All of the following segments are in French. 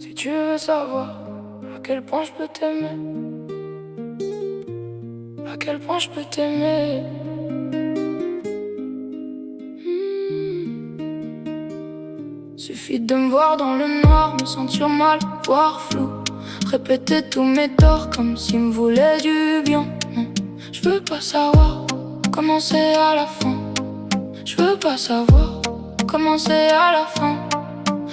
Si tu veux savoir à quel point je peux t'aimer, à quel point je peux t'aimer. Suffit de me voir dans le noir, me sentir mal, voir flou, répéter tous mes torts comme s'ils me voulaient du bien. Non, je veux pas savoir comment c'est à la fin. Je veux pas savoir comment c'est à la fin.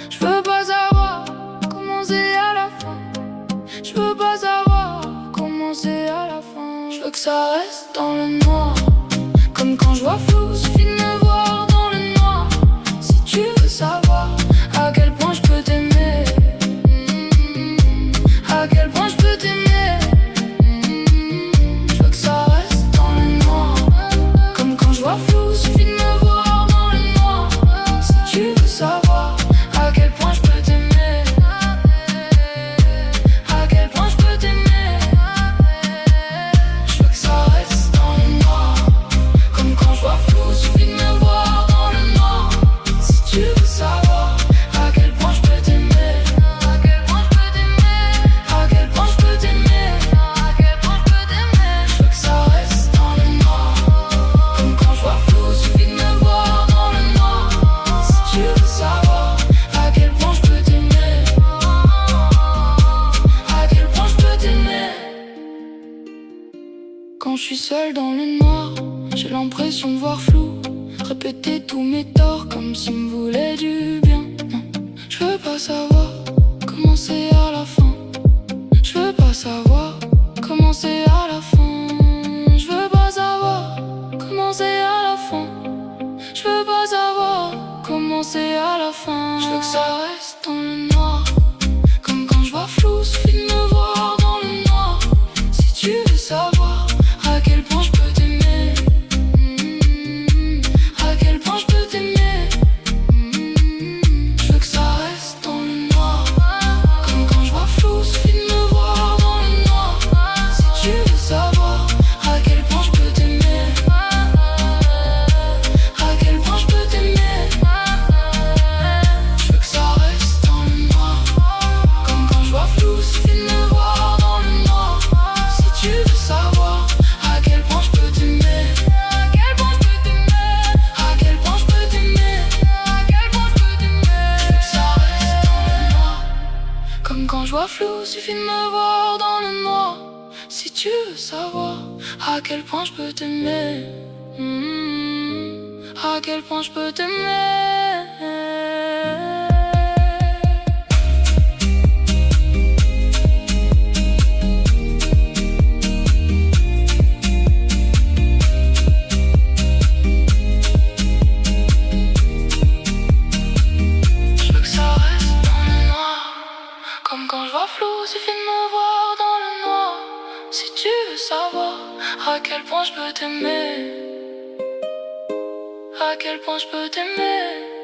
Je veux pas savoir comment c'est à la fin. Je veux pas savoir comment c'est à la fin. Je veux que ça reste dans le noir, comme quand je vois flou, suffit de me voir dans le noir. Si tu veux savoir à quel point je peux t'aimer, à quel point je peux t'aimer, je veux que ça reste dans le noir, comme quand je vois flou, suffit de me voir dans le noir. Si tu veux savoir à quel point je peux t'aimer, à quel point je peux t'aimer, je veux que ça reste dans le noir, comme quand je vois flou, suffit de me voir dans le noir. Si tu veux savoir à quel point je peux t'aimer, à quel point je peux t'aimer, à quel point je peux t'aimer, à quel point je peux t'aimer, je veux que ça reste dans le noir, comme quand je vois flou, suffit de me voir dans le noir. Si tu veux savoir à quel point je peux t'aimer, à quel point je peux t'aimer. Quand je suis seul dans le noir, j'ai l'impression de voir flou, répéter tous mes torts comme s'ils me voulaient du bien. Non, je veux pas savoir comment c'est à la fin. Je veux pas savoir comment c'est à la fin. Je veux pas savoir comment c'est à la fin. Je veux pas savoir comment c'est à la fin. Je veux que ça reste dans le noir, comme quand je vois flou, suffit de me voir dans le noir. Si tu veux savoir à quel point je peux t'aimer, à quel point je peux t'aimer, je veux que ça reste dans le noir, comme quand je vois flou, suffit de me voir dans le noir. Si tu veux savoir à quel point je peux t'aimer, à quel point je peux t'aimer, je veux que ça reste dans le noir, comme quand je vois flou, suffit de me voir dans le noir. Si tu veux savoir à quel point je peux t'aimer, à quel point je peux t'aimer, à quel point je peux t'aimer, à quel point je peux t'aimer, je veux que ça reste dans le noir, comme quand je vois flou, suffit de me voir dans le noir. Si tu veux savoir à quel point je peux t'aimer, à quel point je peux t'aimer. Je veux que ça reste dans le noir, comme quand je vois flou, suffit de me voir dans le noir. Si tu veux savoir à quel point je peux t'aimer, à quel point je peux t'aimer.